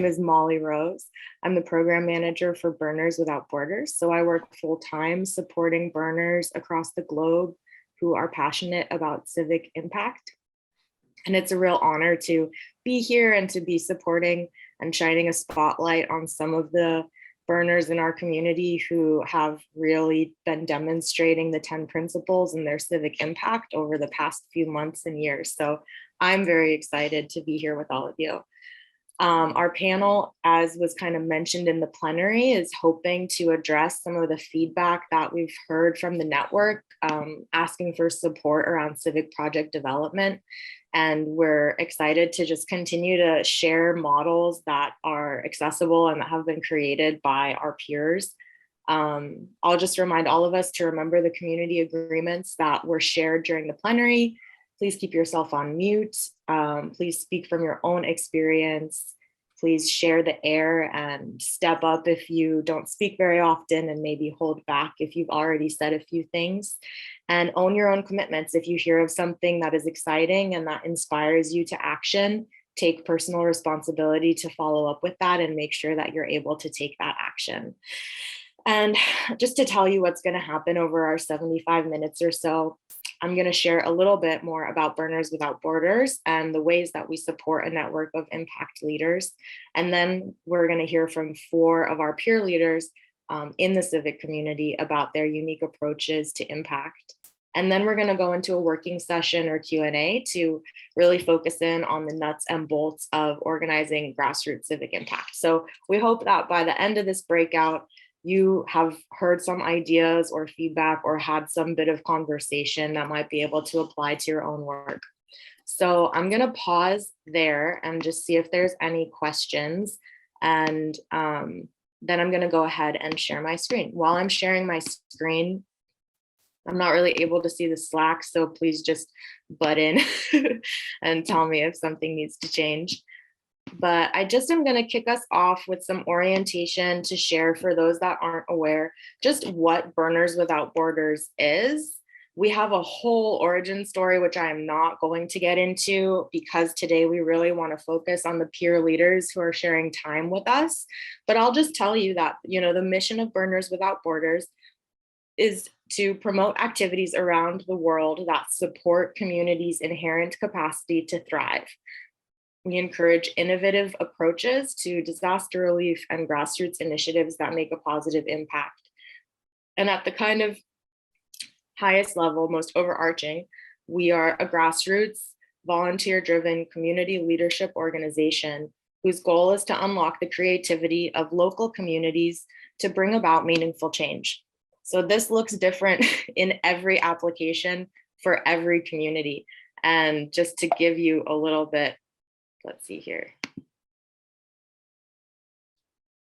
name is Molly Rose. I'm the program manager for Burners Without Borders. So I work full-time supporting burners across the globe who are passionate about civic impact. And it's a real honor to be here and to be supporting and shining a spotlight on some of the burners in our community who have really been demonstrating the 10 principles and their civic impact over the past few months and years. So I'm very excited to be here with all of you. Our panel, as was kind of mentioned in the plenary, is hoping to address some of the feedback that we've heard from the network, asking for support around civic project development. And we're excited to just continue to share models that are accessible and that have been created by our peers. I'll just remind all of us to remember the community agreements that were shared during the plenary. Please keep yourself on mute. Please speak from your own experience. Please share the air and step up if you don't speak very often, and maybe hold back if you've already said a few things. And own your own commitments. If you hear of something that is exciting and that inspires you to action, take personal responsibility to follow up with that and make sure that you're able to take that action. And just to tell you what's going to happen over our 75 minutes or so, I'm going to share a little bit more about Burners Without Borders and the ways that we support a network of impact leaders. And then we're going to hear from 4 of our peer leaders in the civic community about their unique approaches to impact. And then we're going to go into a working session or Q&A to really focus in on the nuts and bolts of organizing grassroots civic impact. So we hope that by the end of this breakout, you have heard some ideas or feedback or had some bit of conversation that might be able to apply to your own work. So I'm going to pause there and just see if there's any questions. And then I'm going to go ahead and share my screen. While I'm sharing my screen, I'm not really able to see the Slack, so please just butt in and tell me if something needs to change. But I just am going to kick us off with some orientation to share for those that aren't aware just what Burners Without Borders is. We have a whole origin story, which I am not going to get into because today we really want to focus on the peer leaders who are sharing time with us. But I'll just tell you that, the mission of Burners Without Borders is to promote activities around the world that support communities' inherent capacity to thrive. We encourage innovative approaches to disaster relief and grassroots initiatives that make a positive impact. And at the kind of highest level, most overarching, we are a grassroots, volunteer-driven community leadership organization whose goal is to unlock the creativity of local communities to bring about meaningful change. So this looks different in every application for every community. And just to give you a little bit, let's see here.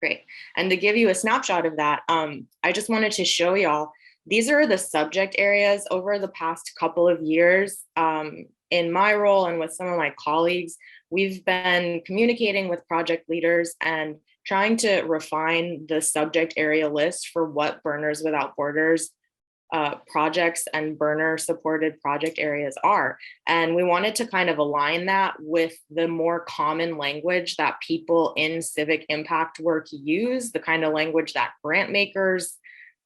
Great. And to give you a snapshot of that, I just wanted to show y'all, these are the subject areas over the past couple of years. In my role and with some of my colleagues, we've been communicating with project leaders and trying to refine the subject area list for what Burners Without Borders projects and burner supported project areas are. And we wanted to kind of align that with the more common language that people in civic impact work use, the kind of language that grant makers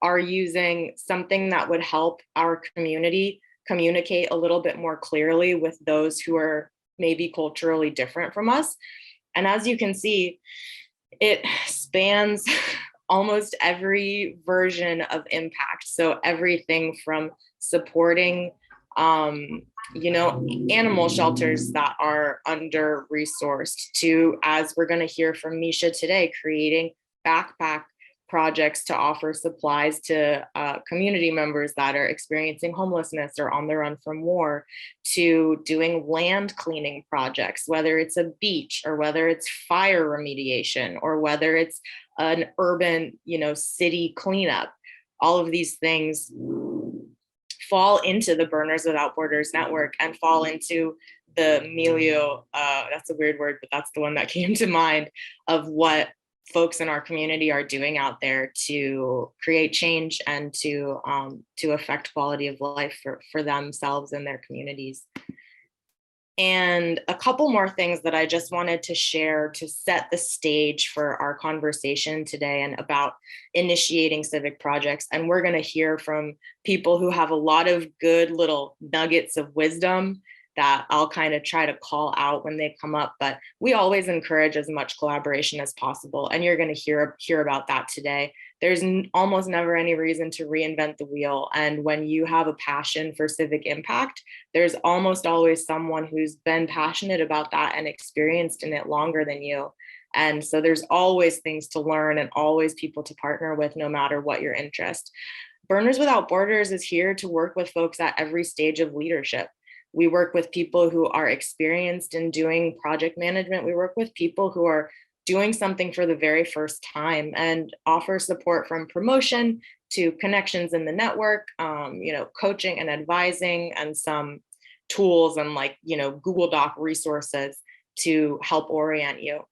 are using, something that would help our community communicate a little bit more clearly with those who are maybe culturally different from us. And as you can see, it spans almost every version of impact. So everything from supporting, animal shelters that are under-resourced to, as we're going to hear from Misha today, creating backpack projects to offer supplies to community members that are experiencing homelessness or on the run from war, to doing land cleaning projects, whether it's a beach or whether it's fire remediation or whether it's an urban, city cleanup. All of these things fall into the Burners Without Borders network and fall into the milieu, that's a weird word, but that's the one that came to mind, of what folks in our community are doing out there to create change and to affect quality of life for themselves and their communities. And a couple more things that I just wanted to share to set the stage for our conversation today and about initiating civic projects. And we're going to hear from people who have a lot of good little nuggets of wisdom that I'll kind of try to call out when they come up. But we always encourage as much collaboration as possible. And you're going to hear about that today. There's almost never any reason to reinvent the wheel. And when you have a passion for civic impact, there's almost always someone who's been passionate about that and experienced in it longer than you. And so there's always things to learn and always people to partner with, no matter what your interest. Burners Without Borders is here to work with folks at every stage of leadership. We work with people who are experienced in doing project management. We work with people who are doing something for the very first time and offer support from promotion to connections in the network, coaching and advising, and some tools and Google Doc resources to help orient you.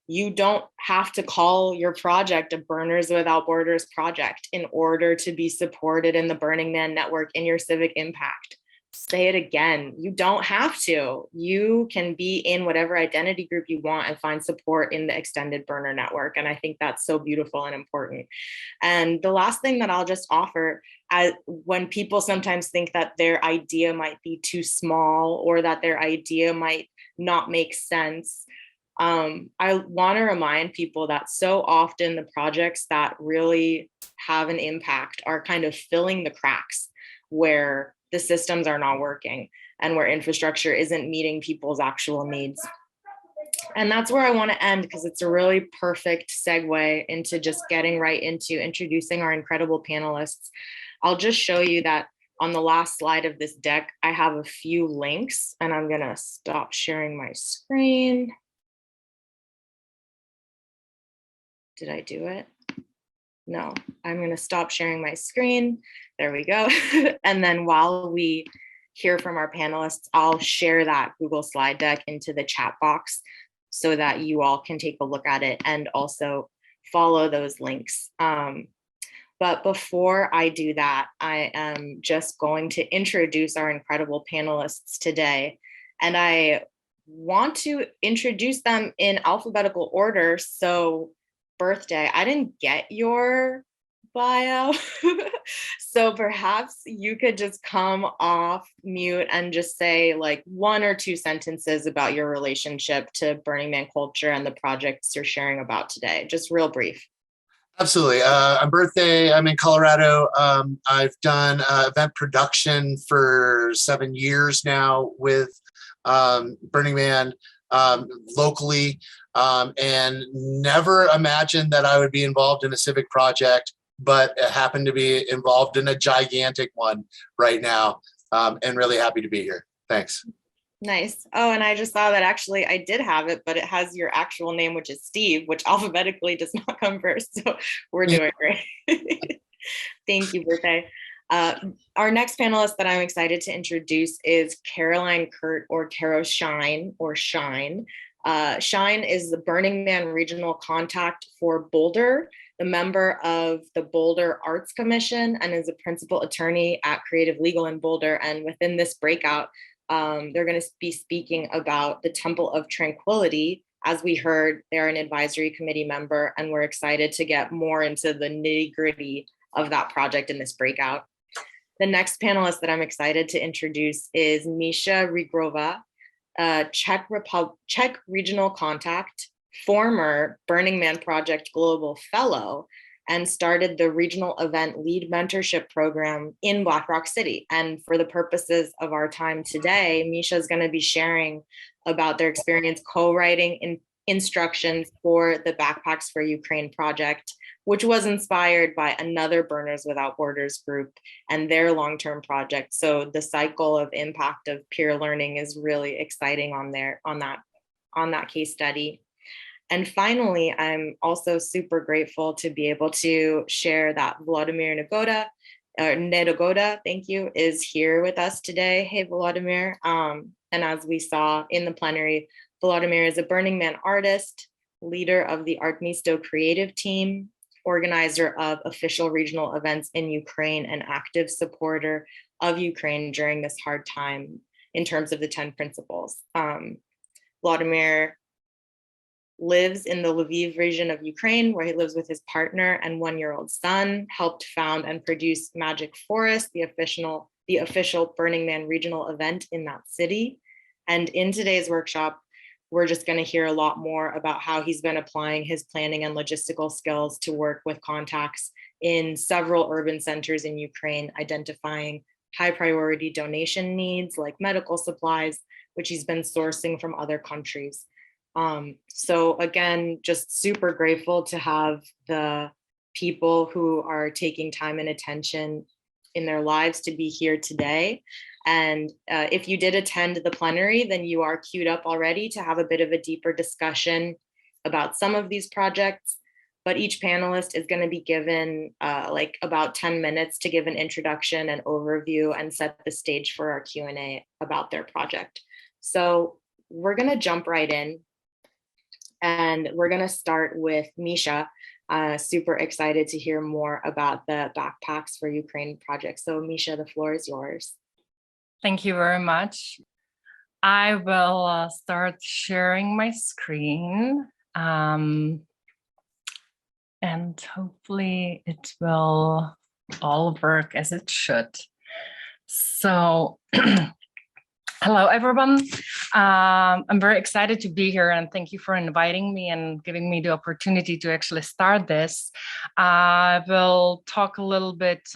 You don't have to call your project a Burners Without Borders project in order to be supported in the Burning Man network in your civic impact. Say it again, you don't have to. You can be in whatever identity group you want and find support in the extended burner network. And I think that's so beautiful and important. And the last thing that I'll just offer, when people sometimes think that their idea might be too small or that their idea might not make sense, I want to remind people that so often the projects that really have an impact are kind of filling the cracks where the systems are not working and where infrastructure isn't meeting people's actual needs. And that's where I want to end, because it's a really perfect segue into just getting right into introducing our incredible panelists. I'll just show you that on the last slide of this deck, I have a few links, and I'm going to stop sharing my screen. Did I do it? No, I'm going to stop sharing my screen. There we go. And then while we hear from our panelists, I'll share that Google slide deck into the chat box so that you all can take a look at it and also follow those links. But before I do that, I am just going to introduce our incredible panelists today. And I want to introduce them in alphabetical order. So birthday, I didn't get your bio. So perhaps you could just come off mute and just say like 1 or 2 sentences about your relationship to Burning Man culture and the projects you're sharing about today. Just real brief. Absolutely. I'm birthday. I'm in Colorado. I've done event production for 7 years now with Burning Man locally, and never imagined that I would be involved in a civic project, but happened to be involved in a gigantic one right now, and really happy to be here. Thanks. Nice. Oh, and I just saw that actually I did have it, but it has your actual name, which is Steve, which alphabetically does not come first. So we're doing great. Thank you, birthday. Our next panelist that I'm excited to introduce is Caroline Kert, or Caroshine, or Shine. Shine is the Burning Man Regional Contact for Boulder, the member of the Boulder Arts Commission, and is a principal attorney at Creative Legal in Boulder. And within this breakout, they're going to be speaking about the Temple of Tranquility. As we heard, they're an advisory committee member, and we're excited to get more into the nitty-gritty of that project in this breakout. The next panelist that I'm excited to introduce is Misa Rygrova, Czech Regional Contact, former Burning Man Project Global Fellow, and started the Regional Event Lead Mentorship Program in Black Rock City. And for the purposes of our time today, Misa is going to be sharing about their experience co-writing instructions for the Backpacks for Ukraine project, which was inspired by another Burners Without Borders group and their long-term project. So the cycle of impact of peer learning is really exciting on that case study. And finally, I'm also super grateful to be able to share that Volodymyr Nedogoda, thank you, is here with us today. Hey, Volodymyr. And as we saw in the plenary, Volodymyr is a Burning Man artist, leader of the Art Misto creative team, organizer of official regional events in Ukraine, and active supporter of Ukraine during this hard time. in terms of the 10 principles. Volodymyr lives in the Lviv region of Ukraine, where he lives with his partner and 1-year-old son, helped found and produce Magic Forest, the official Burning Man regional event in that city. And in today's workshop, we're just going to hear a lot more about how he's been applying his planning and logistical skills to work with contacts in several urban centers in Ukraine, identifying high priority donation needs like medical supplies, which he's been sourcing from other countries. So again, just super grateful to have the people who are taking time and attention in their lives to be here today. And if you did attend the plenary, then you are queued up already to have a bit of a deeper discussion about some of these projects. But each panelist is going to be given like about 10 minutes to give an introduction and overview and set the stage for our Q&A about their project. So we're going to jump right in. And we're going to start with Misha. Super excited to hear more about the Backpacks for Ukraine project. So Misha, the floor is yours. Thank you very much. I will start sharing my screen. And hopefully it will all work as it should. So hello, everyone. I'm very excited to be here and thank you for inviting me and giving me the opportunity to actually start this. I will talk a little bit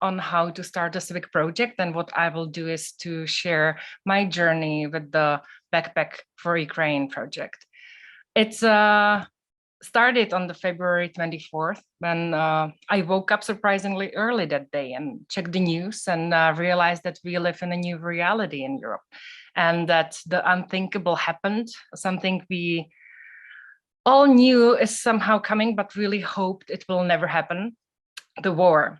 on how to start a civic project, and what I will do is to share my journey with the Backpack for Ukraine project. It's started on the February 24th when I woke up surprisingly early that day and checked the news and realized that we live in a new reality in Europe and that the unthinkable happened, something we all knew is somehow coming, but really hoped it will never happen, the war.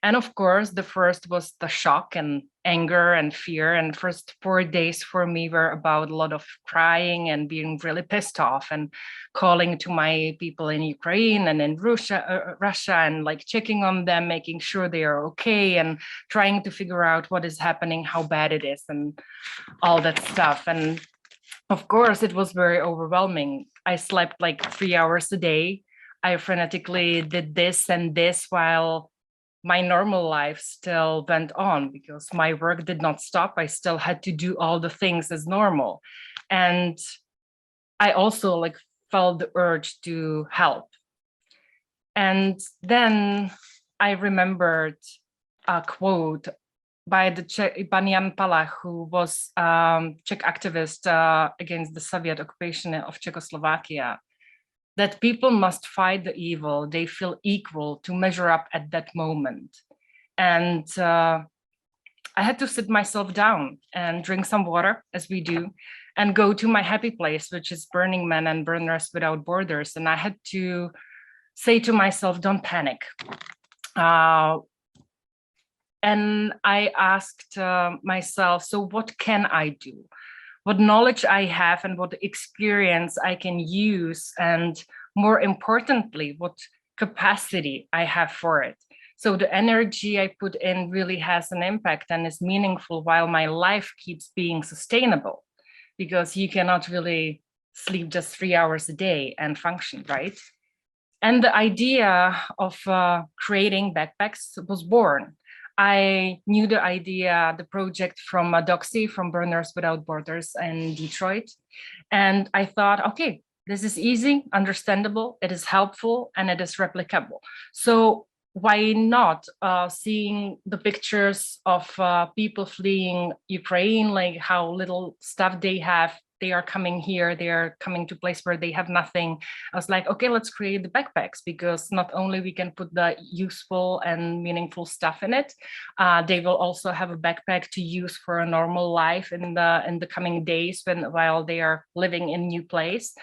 And of course, the first was the shock and anger and fear. And first 4 days for me were about a lot of crying and being really pissed off and calling to my people in Ukraine and in Russia and like checking on them, making sure they are okay and trying to figure out what is happening, how bad it is and all that stuff. And of course, it was very overwhelming. I slept like 3 hours a day. I frenetically did this and this while my normal life still went on because my work did not stop. I still had to do all the things as normal. And I also like felt the urge to help. And then I remembered a quote by the Jan Palach, who was Czech activist against the Soviet occupation of Czechoslovakia, that people must fight the evil they feel equal to measure up at that moment. And I had to sit myself down and drink some water, as we do, and go to my happy place, which is Burning Man and Burners Without Borders. And I had to say to myself, don't panic. And I asked myself, so what can I do? What knowledge I have and what experience I can use, and more importantly, what capacity I have for it. So the energy I put in really has an impact and is meaningful while my life keeps being sustainable, because you cannot really sleep just 3 hours a day and function, right? And the idea of creating backpacks was born. I knew the idea, the project from Doxy, from Burners Without Borders in Detroit. And I thought, okay, this is easy, understandable, it is helpful, and it is replicable. So why not seeing the pictures of people fleeing Ukraine, like how little stuff they have, they are coming here, they are coming to a place where they have nothing. I was like, okay, let's create the backpacks, because not only we can put the useful and meaningful stuff in it, they will also have a backpack to use for a normal life in the coming days while they are living in a new place.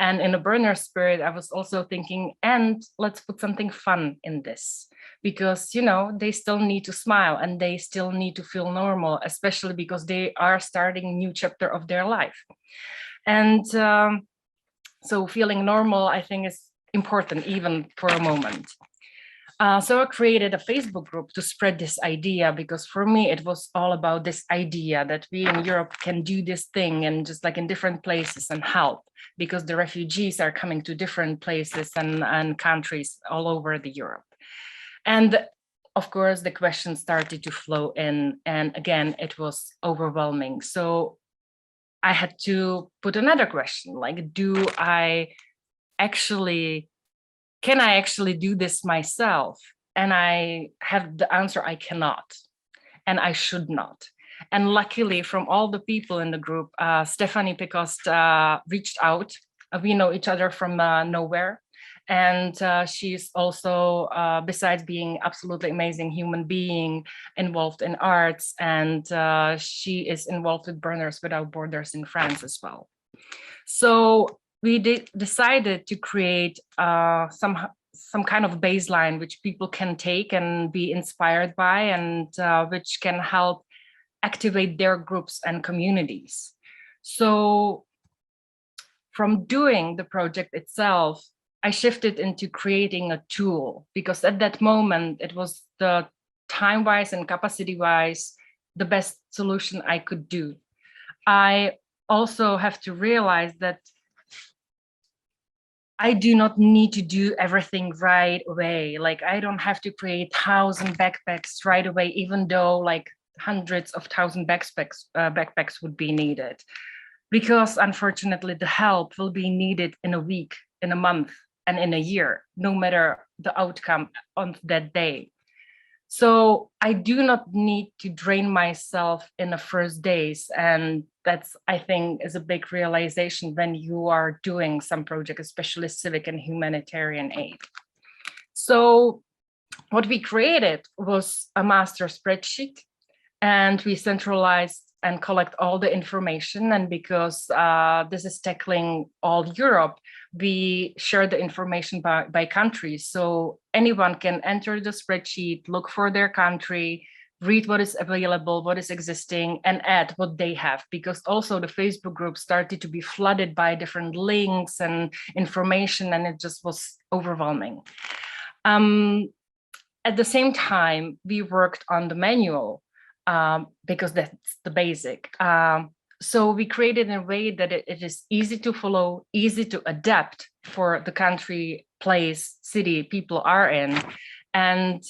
And in a burner spirit, I was also thinking, and let's put something fun in this, because, you know, they still need to smile and they still need to feel normal, especially because they are starting a new chapter of their life. And so feeling normal, I think, is important even for a moment. So I created a Facebook group to spread this idea, because for me, it was all about this idea that we in Europe can do this thing and just like in different places and help, because the refugees are coming to different places and countries all over the Europe. And of course, the questions started to flow in. And again, it was overwhelming. So I had to put another question, like, can I actually do this myself? And I have the answer, I cannot, and I should not. And luckily, from all the people in the group, Stephanie Picost reached out. We know each other from nowhere. And she's also, besides being absolutely amazing human being, involved in arts, and she is involved with Burners Without Borders in France as well. So we decided to create some kind of baseline which people can take and be inspired by, and which can help activate their groups and communities. So from doing the project itself, I shifted into creating a tool, because at that moment, it was the time-wise and capacity-wise, the best solution I could do. I also have to realize that I do not need to do everything right away. Like, I don't have to create 1,000 backpacks right away, even though like hundreds of thousand backpacks would be needed, because unfortunately the help will be needed in a week, in a month, and in a year, no matter the outcome on that day. So I do not need to drain myself in the first days. And that's, I think, is a big realization when you are doing some project, especially civic and humanitarian aid. So what we created was a master spreadsheet, and we centralized and collect all the information. And because this is tackling all Europe, we share the information by country. So anyone can enter the spreadsheet, look for their country, read what is available, what is existing, and add what they have. Because also the Facebook group started to be flooded by different links and information, and it just was overwhelming. At the same time, we worked on the manual, because that's the basic. So we created in a way that it is easy to follow, easy to adapt for the country, place, city people are in. And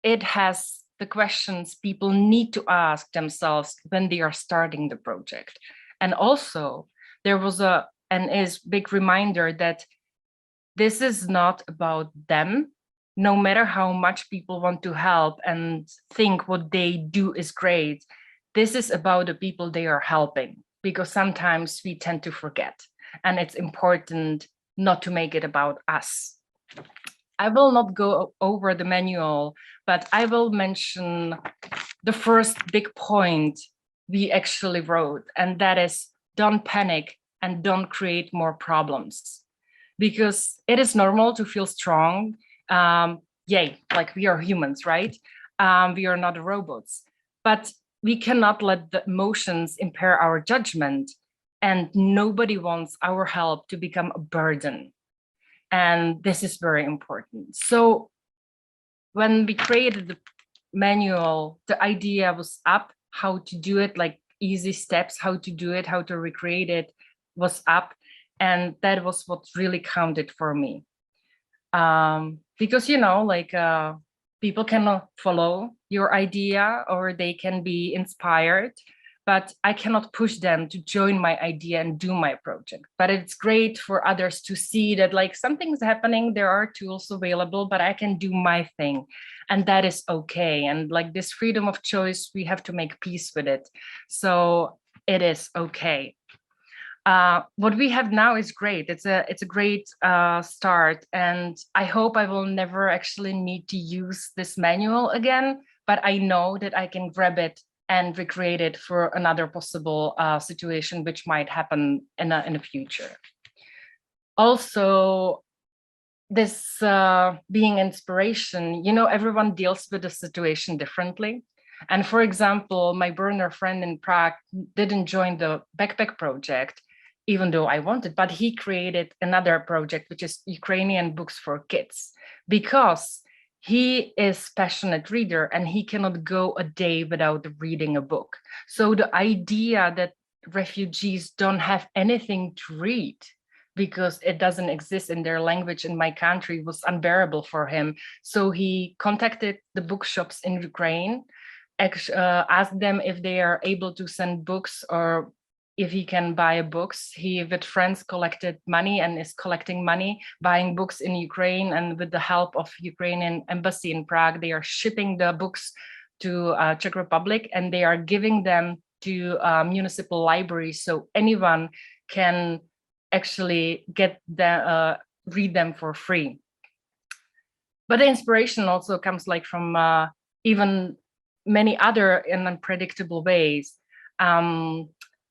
it has the questions people need to ask themselves when they are starting the project. And also there was is big reminder that this is not about them. No matter how much people want to help and think what they do is great, this is about the people they are helping, because sometimes we tend to forget, and it's important not to make it about us. I will not go over the manual, but I will mention the first big point we actually wrote, and that is, don't panic and don't create more problems, because it is normal to feel strong. Like we are humans, right? We are not robots, but we cannot let the emotions impair our judgment, and nobody wants our help to become a burden. And this is very important. So when we created the manual, the idea was up, how to do it, like easy steps, how to do it, how to recreate it was up. And that was what really counted for me. Because, people can follow your idea or they can be inspired, but I cannot push them to join my idea and do my project. But it's great for others to see that like something's happening, there are tools available, but I can do my thing. And that is okay. And like this freedom of choice, we have to make peace with it. So it is okay. What we have now is great. It's a great start, and I hope I will never actually need to use this manual again, but I know that I can grab it and recreate it for another possible situation which might happen in the future. Also, this being inspiration, everyone deals with the situation differently. And for example, my burner friend in Prague didn't join the backpack project, even though I wanted, but he created another project, which is Ukrainian books for kids, because he is passionate reader and he cannot go a day without reading a book. So the idea that refugees don't have anything to read because it doesn't exist in their language in my country was unbearable for him. So he contacted the bookshops in Ukraine, asked them if they are able to send books or if he can buy books. He, with friends, collected money and is collecting money, buying books in Ukraine. And with the help of Ukrainian embassy in Prague, they are shipping the books to Czech Republic, and they are giving them to municipal libraries, so anyone can actually get the read them for free. But the inspiration also comes like from even many other and unpredictable ways.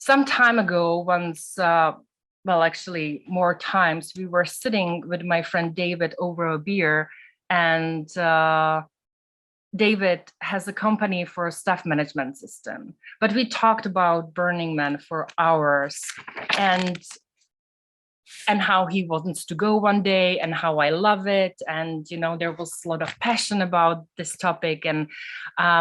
Some time ago, once, well, actually more times, we were sitting with my friend David over a beer, and David has a company for a staff management system, but we talked about Burning Man for hours and how he wants to go one day and how I love it. And, you know, there was a lot of passion about this topic. And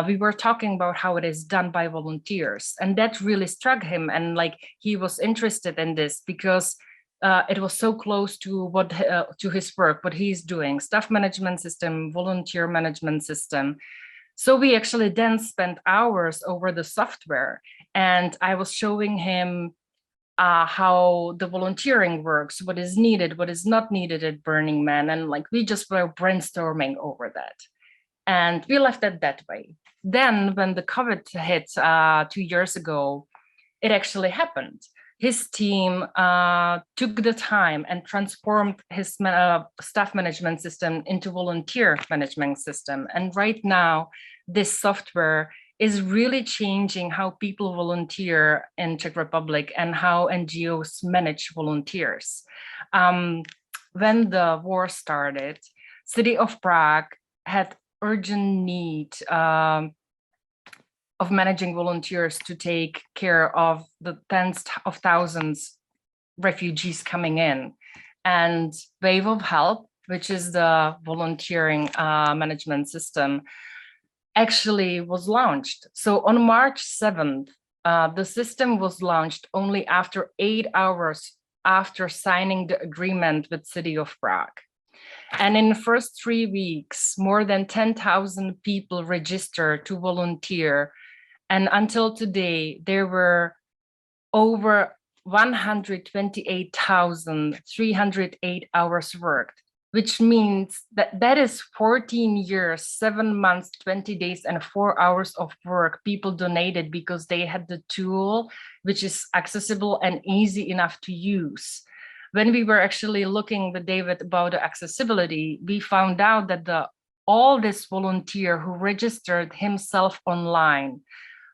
we were talking about how it is done by volunteers. And that really struck him. And like, he was interested in this because it was so close to what to his work, what he's doing, staff management system, volunteer management system. So we actually then spent hours over the software, and I was showing him how the volunteering works, what is needed, what is not needed at Burning Man. And like, we just were brainstorming over that. And we left it that way. Then when the COVID hit 2 years ago, it actually happened. His team took the time and transformed his staff management system into volunteer management system. And right now, this software is really changing how people volunteer in Czech Republic and how NGOs manage volunteers. When the war started, City of Prague had urgent need of managing volunteers to take care of the tens of thousands refugees coming in. And Wave of Help, which is the volunteering management system, actually was launched. So on March 7th, the system was launched only after 8 hours after signing the agreement with City of Prague. And in the first 3 weeks, more than 10,000 people registered to volunteer. And until today, there were over 128,308 hours worked, which means that that is 14 years, 7 months, 20 days, and 4 hours of work people donated because they had the tool, which is accessible and easy enough to use. When we were actually looking with David about the accessibility, we found out that the oldest volunteer who registered himself online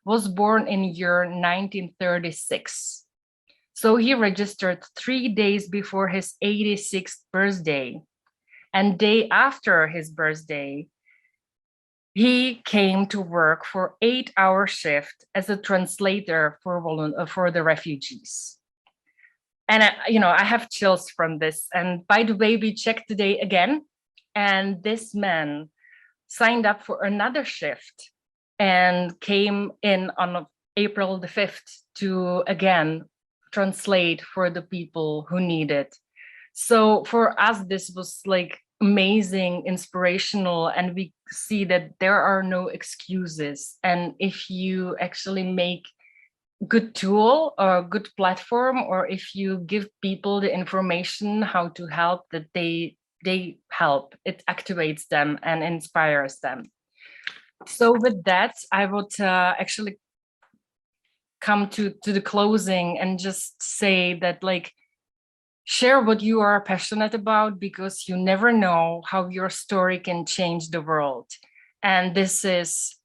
was born in year 1936. So he registered 3 days before his 86th birthday. And day after his birthday, he came to work for 8-hour shift as a translator for the refugees. And I have chills from this. And by the way, we checked today again, and this man signed up for another shift and came in on April the 5th to again translate for the people who need it. So for us, this was like amazing, inspirational, and we see that there are no excuses. And if you actually make good tool or good platform, or if you give people the information how to help, that they help, it activates them and inspires them. So with that, I would actually come to the closing and just say that, like, share what you are passionate about, because you never know how your story can change the world. And this is,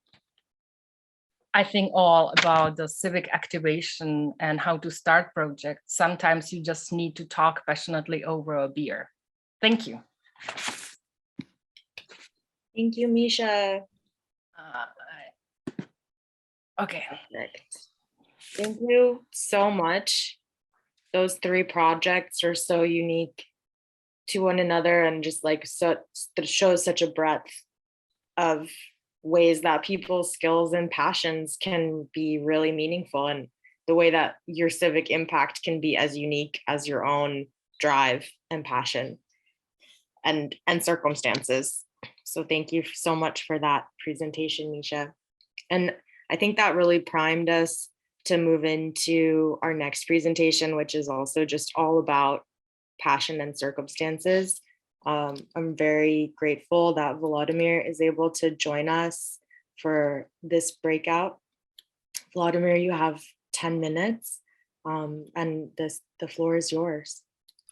I think, all about the civic activation and how to start projects. Sometimes you just need to talk passionately over a beer. Thank you. Thank you, Misha. Okay. Perfect. Thank you so much those three projects are so unique to one another, and just like so that shows such a breadth of ways that people's skills and passions can be really meaningful, and the way that your civic impact can be as unique as your own drive and passion and circumstances. So thank you so much for that presentation, Misha. And I think that really primed us to move into our next presentation, which is also just all about passion and circumstances. I'm very grateful that Volodymyr is able to join us for this breakout. Volodymyr, you have 10 minutes, and the floor is yours.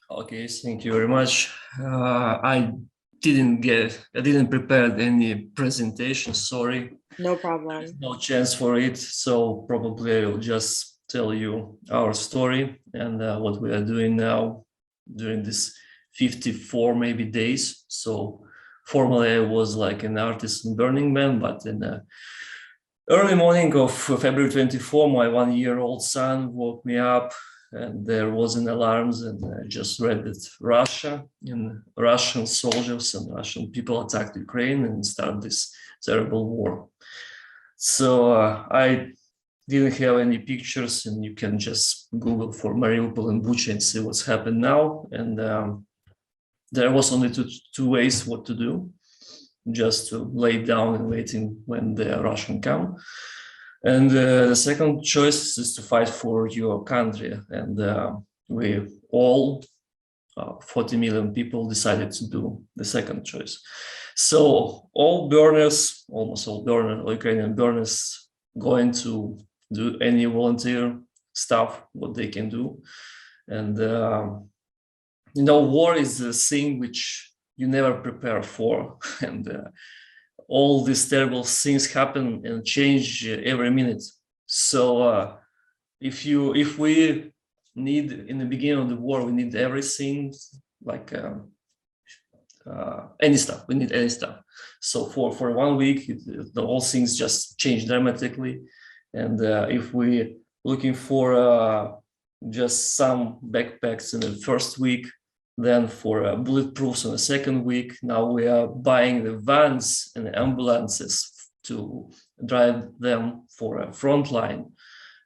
Okay, thank you very much. I didn't prepare any presentation, sorry. No problem. There's no chance for it, so probably I'll just tell you our story and what we are doing now during this 54 maybe days. So formally I was like an artist in Burning Man, but in the early morning of February 24, my 1-year-old son woke me up and there was an alarm, and I just read that Russian soldiers and Russian people attacked Ukraine and started this terrible war. So I didn't have any pictures, and you can just Google for Mariupol and Bucha and see what's happened now. And there was only two ways what to do, just to lay down and waiting when the Russian come. And the second choice is to fight for your country. And we all, 40 million people, decided to do the second choice. So all burners, almost all Ukrainian burners, going to do any volunteer stuff, what they can do. And, war is a thing which you never prepare for. And all these terrible things happen and change every minute. So if we need, in the beginning of the war, we need everything, like any stuff, we need any stuff. So for 1 week, the whole things just change dramatically. And if we looking for just some backpacks in the first week, then for bulletproofs in the second week, now we are buying the vans and the ambulances to drive them for a front line.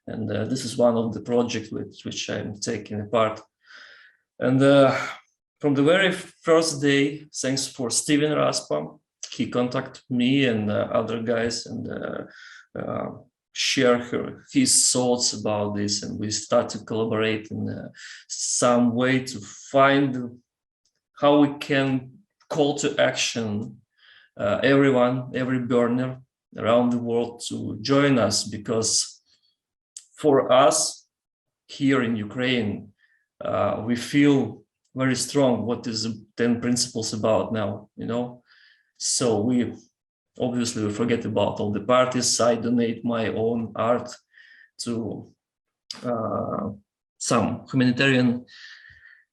And this is one of the projects which I'm taking part. And from the very first day, thanks for Steve Maruska, he contacted me and other guys and share his thoughts about this, and we start to collaborate in some way to find how we can call to action every burner around the world to join us, because for us here in Ukraine, we feel very strong what is the 10 principles about now, so we obviously we forget about all the parties. I donate my own art to some humanitarian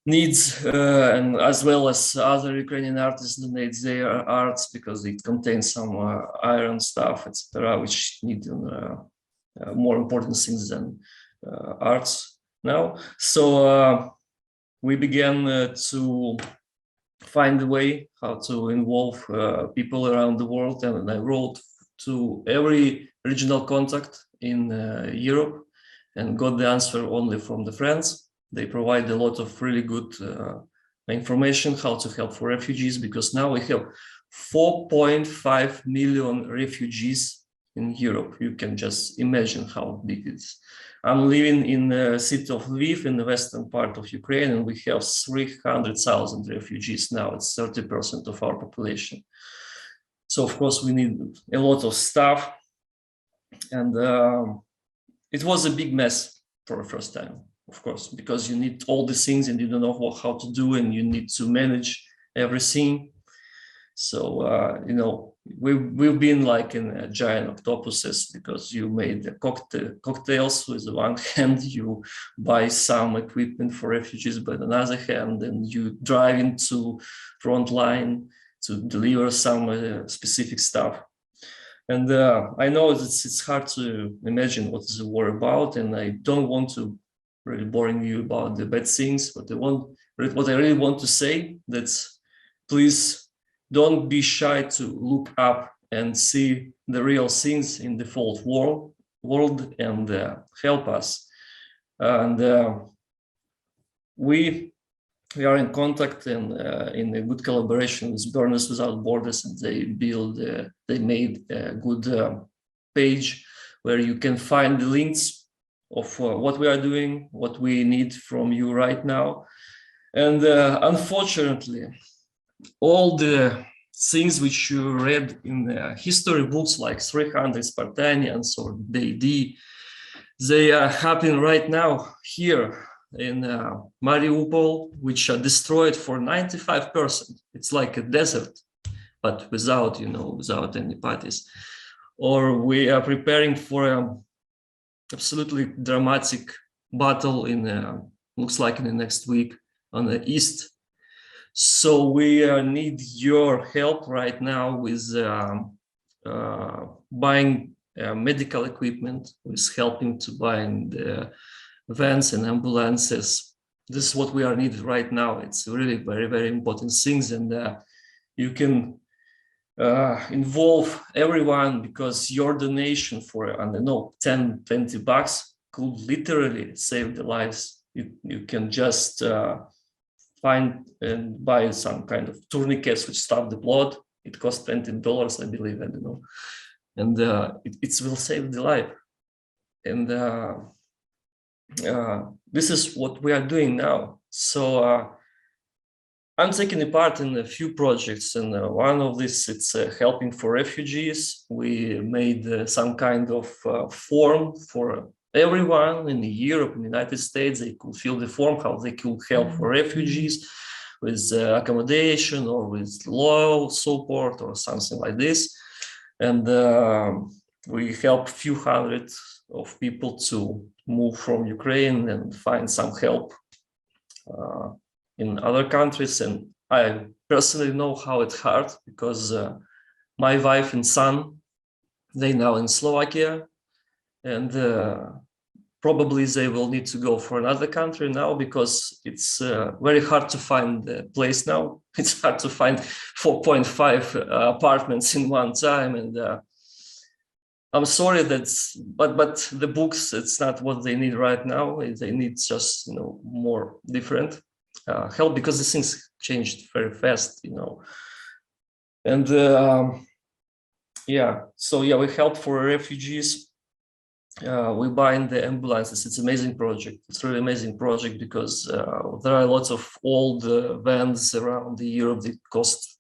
needs, and as well as other Ukrainian artists donate their arts because it contains some iron stuff, etc., which need more important things than arts now. So we began to find a way how to involve people around the world, and I wrote to every regional contact in Europe and got the answer only from the friends. They provide a lot of really good information how to help for refugees, because now we have 4.5 million refugees in Europe. You can just imagine how big it is. I'm living in the city of Lviv in the western part of Ukraine, and we have 300,000 refugees now. It's 30% of our population. So of course we need a lot of stuff, and it was a big mess for the first time, of course, because you need all the things and you don't know how to do, and you need to manage everything. So we've been like in a giant octopuses, because you made the cocktails with the one hand, you buy some equipment for refugees by the other hand, and you drive into front line to deliver some specific stuff. And I know it's hard to imagine what is the war about, and I don't want to really boring you about the bad things. What I really want to say, that's please don't be shy to look up and see the real things in the default world and help us. And we are in contact and in a good collaboration with Burners Without Borders, and they made a good page where you can find the links of what we are doing, what we need from you right now. And unfortunately, all the things which you read in history books like 300 Spartanians or DD, they are happening right now here in Mariupol, which are destroyed for 95%. It's like a desert, but without, without any parties. Or we are preparing for an absolutely dramatic battle in, looks like in the next week on the east. So we need your help right now with buying medical equipment, with helping to buy the vans and ambulances. This is what we are needed right now. It's really very, very important things, and you can involve everyone, because your donation for, I don't know, 10, 20 bucks could literally save the lives. You can just find and buy some kind of tourniquets which stop the blood. It costs $20, I believe, I don't know. And it will save the life. And this is what we are doing now. So I'm taking part in a few projects, and one of these, it's helping for refugees. We made some kind of form for everyone in Europe, in the United States. They could fill the form, how they could help for refugees with accommodation or with law support or something like this. And we help a few hundred of people to move from Ukraine and find some help in other countries. And I personally know how it's hard, because my wife and son, they now in Slovakia, and probably they will need to go for another country now, because it's very hard to find a place now. It's hard to find 4.5 apartments in one time. And I'm sorry but the books, it's not what they need right now. They need just, more different help, because the things changed very fast, And we help for refugees. We buy the ambulances. It's an amazing project. It's a really amazing project, because there are lots of old vans around Europe that cost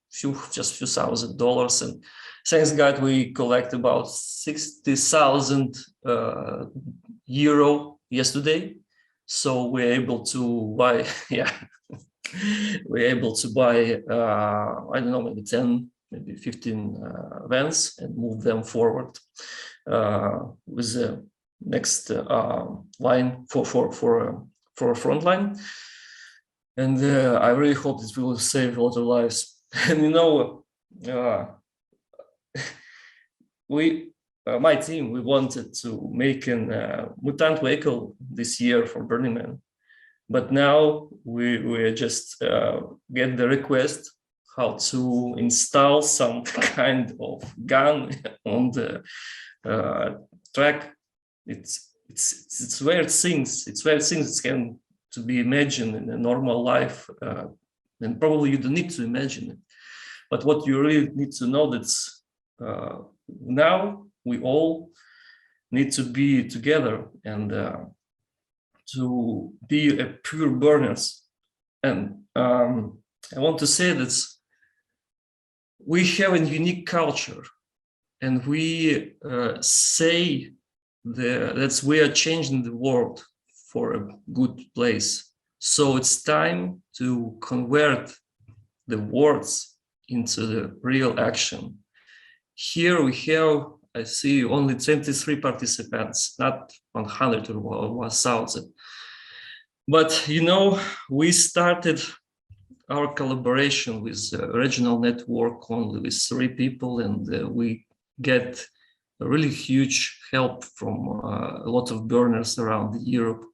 just a few $1,000s. And thanks God, we collect about 60,000 euro yesterday. So we're able to buy, we're able to buy, I don't know, maybe 10, maybe 15 vans and move them forward with the next line for front line. And I really hope this will save a lot of lives. And my team, we wanted to make a mutant vehicle this year for Burning Man, but now we just get the request how to install some kind of gun on the track. It's weird things. It's weird things that can to be imagined in a normal life, and probably you don't need to imagine it. But what you really need to know, that's now we all need to be together and to be a pure burners. And I want to say that we have a unique culture, and we say that we are changing the world for a good place. So it's time to convert the words into the real action. Here we have, I see, only 23 participants, not 100 or 1,000. But we started our collaboration with regional network only with 3 people, and we get a really huge help from a lot of burners around Europe.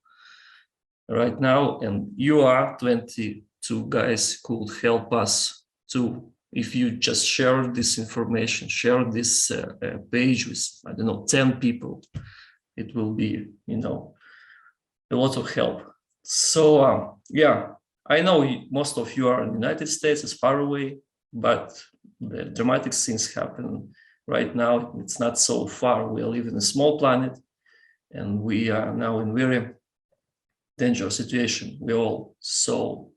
right now, and you are 22 guys could help us too. If you just share this information, share this page with, I don't know, 10 people, it will be, you know, a lot of help. So yeah, I know most of you are in the United States, it's far away, but the dramatic things happen right now. It's not so far. We live in a small planet, and we are now in very dangerous situation. We all, so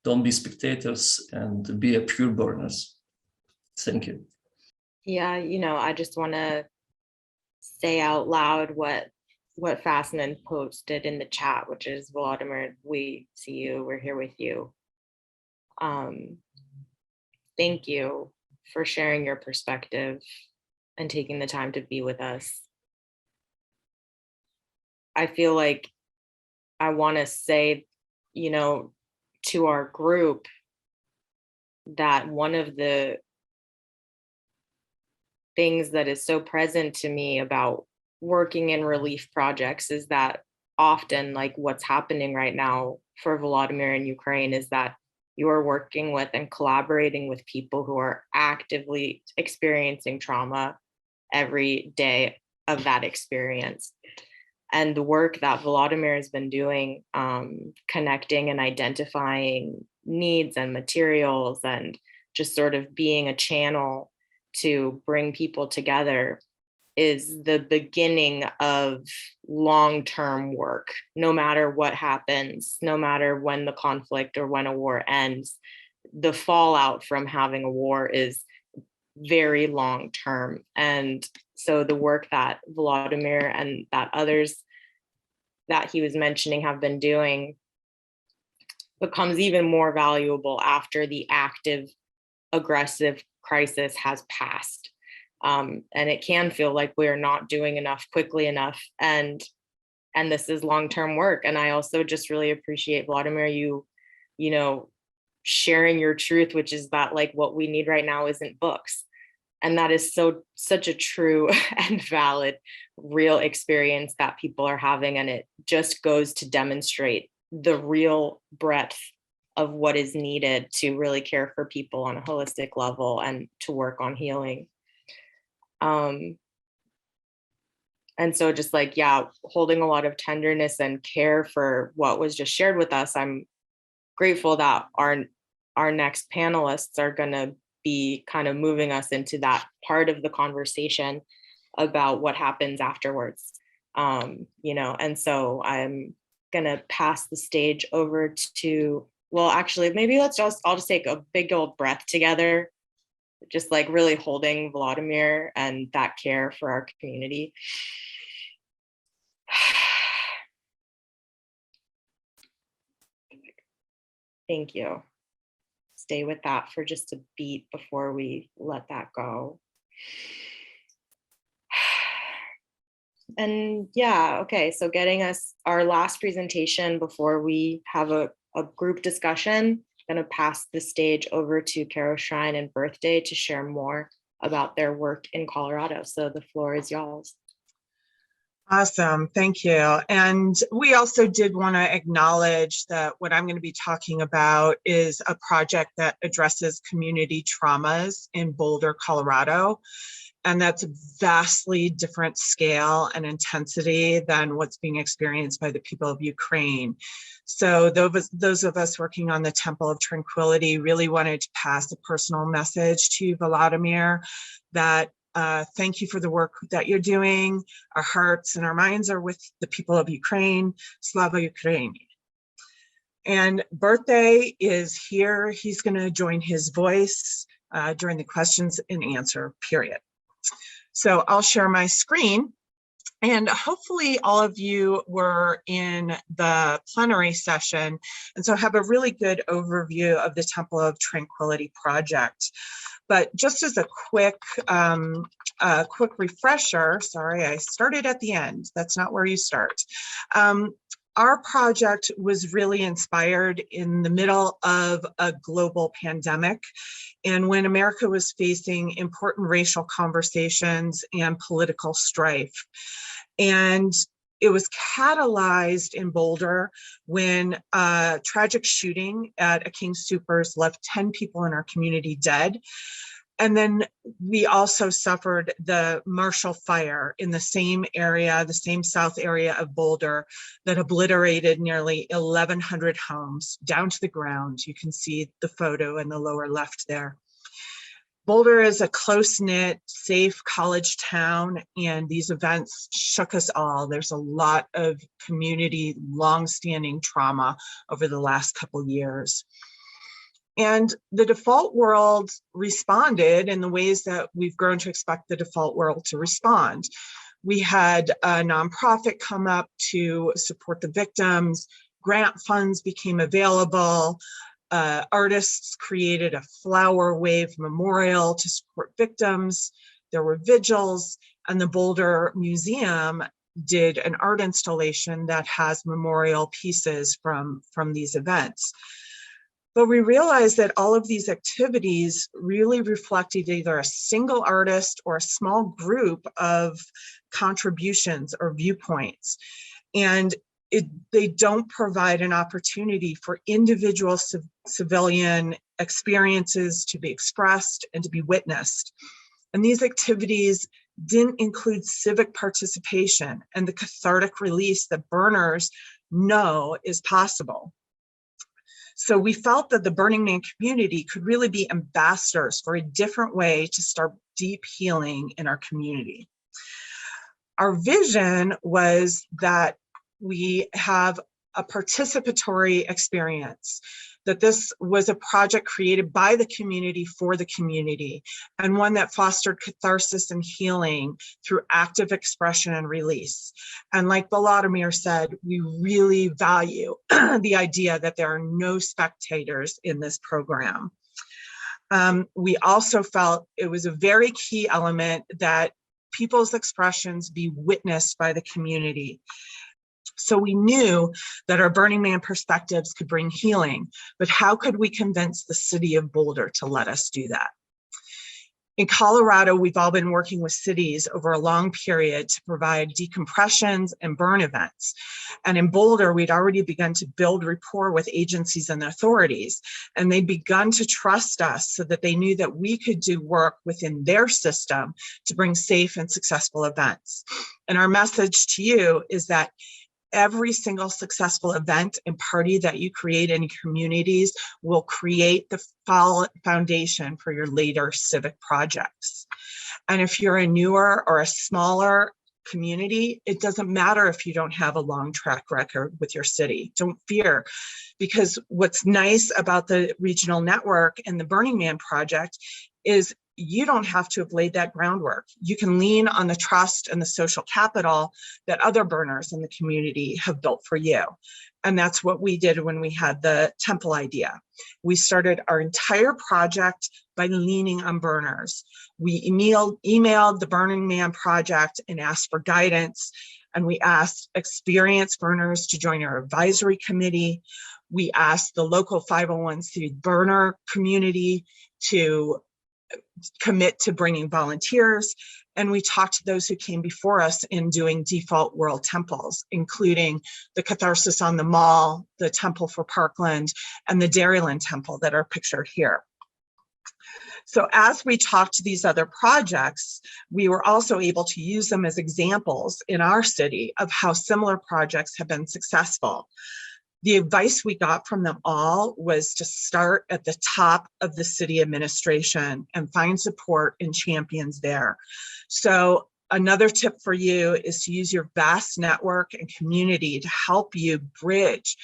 don't be spectators and be a pure burners. Thank you. Yeah, you know, I just want to say out loud what Fassman posted in the chat, which is, Volodymyr, we see you, we're here with you. Thank you for sharing your perspective and taking the time to be with us. I feel like I want to say, you know, to our group that one of the things that is so present to me about working in relief projects is that often, like what's happening right now for Volodymyr in Ukraine, is that you are working with and collaborating with people who are actively experiencing trauma every day of that experience. And the work that Volodymyr has been doing, connecting and identifying needs and materials, and just sort of being a channel to bring people together, is the beginning of long-term work. No matter what happens, no matter when the conflict or when a war ends, the fallout from having a war is very long-term. And so the work that Volodymyr and that others that he was mentioning have been doing becomes even more valuable after the active, aggressive crisis has passed. And it can feel like we are not doing enough quickly enough. And this is long-term work. And I also just really appreciate, Volodymyr, you know, sharing your truth, which is that like what we need right now isn't books. And that is such a true and valid, real experience that people are having. And it just goes to demonstrate the real breadth of what is needed to really care for people on a holistic level and to work on healing. And so just like, yeah, holding a lot of tenderness and care for what was just shared with us. I'm grateful that our next panelists are going to be kind of moving us into that part of the conversation about what happens afterwards. You know, and so I'm going to pass the stage over to, well, actually, maybe I'll just take a big old breath together, just like really holding Volodymyr and that care for our community. Thank you. Stay with that for just a beat before we let that go. And yeah, okay, so getting us our last presentation before we have a group discussion. I'm going to pass the stage over to Caroshine and Birthday to share more about their work in Colorado. So the floor is y'all's. Awesome, thank you. And we also did want to acknowledge that what I'm going to be talking about is a project that addresses community traumas in Boulder, Colorado. And that's a vastly different scale and intensity than what's being experienced by the people of Ukraine. So those of us working on the Temple of Tranquility really wanted to pass a personal message to Volodymyr that thank you for the work that you're doing. Our hearts and our minds are with the people of Ukraine. Slava Ukraini. And Birthday is here. He's going to join his voice during the questions and answer period. So I'll share my screen, and hopefully all of you were in the plenary session, and so have a really good overview of the Temple of Tranquility project. But just as a quick refresher, sorry, I started at the end. That's not where you start. Our project was really inspired in the middle of a global pandemic, and when America was facing important racial conversations and political strife. And it was catalyzed in Boulder when a tragic shooting at a King Soopers left 10 people in our community dead. And then we also suffered the Marshall Fire in the same area, the same south area of Boulder, that obliterated nearly 1,100 homes down to the ground. You can see the photo in the lower left there. Boulder is a close-knit, safe college town, and these events shook us all. There's a lot of community, long-standing trauma over the last couple years. And the default world responded in the ways that we've grown to expect the default world to respond. We had a nonprofit come up to support the victims. Grant funds became available. Artists created a flower wave memorial to support victims. There were vigils, and the Boulder Museum did an art installation that has memorial pieces from these events. But we realized that all of these activities really reflected either a single artist or a small group of contributions or viewpoints. And they don't provide an opportunity for individual civilian experiences to be expressed and to be witnessed. And these activities didn't include civic participation and the cathartic release that burners know is possible. So we felt that the Burning Man community could really be ambassadors for a different way to start deep healing in our community. Our vision was that we have a participatory experience, that this was a project created by the community for the community, and one that fostered catharsis and healing through active expression and release. And like Volodymyr said, we really value the idea that there are no spectators in this program. We also felt it was a very key element that people's expressions be witnessed by the community. So we knew that our Burning Man perspectives could bring healing, but how could we convince the city of Boulder to let us do that? In Colorado, we've all been working with cities over a long period to provide decompressions and burn events. And in Boulder, we'd already begun to build rapport with agencies and authorities, and they'd begun to trust us so that they knew that we could do work within their system to bring safe and successful events. And our message to you is that every single successful event and party that you create in communities will create the foundation for your later civic projects. And if you're a newer or a smaller community, it doesn't matter if you don't have a long track record with your city. Don't fear, because what's nice about the regional network and the Burning Man project is you don't have to have laid that groundwork. You can lean on the trust and the social capital that other burners in the community have built for you. And that's what we did when we had the temple idea. We started our entire project by leaning on burners. We emailed the Burning Man project and asked for guidance. And we asked experienced burners to join our advisory committee. We asked the local 501c burner community to commit to bringing volunteers, and we talked to those who came before us in doing default world temples, including the Catharsis on the Mall, the Temple for Parkland, and the Dairyland Temple that are pictured here. So as we talked to these other projects, we were also able to use them as examples in our city of how similar projects have been successful. The advice we got from them all was to start at the top of the city administration and find support and champions there. So another tip for you is to use your vast network and community to help you bridge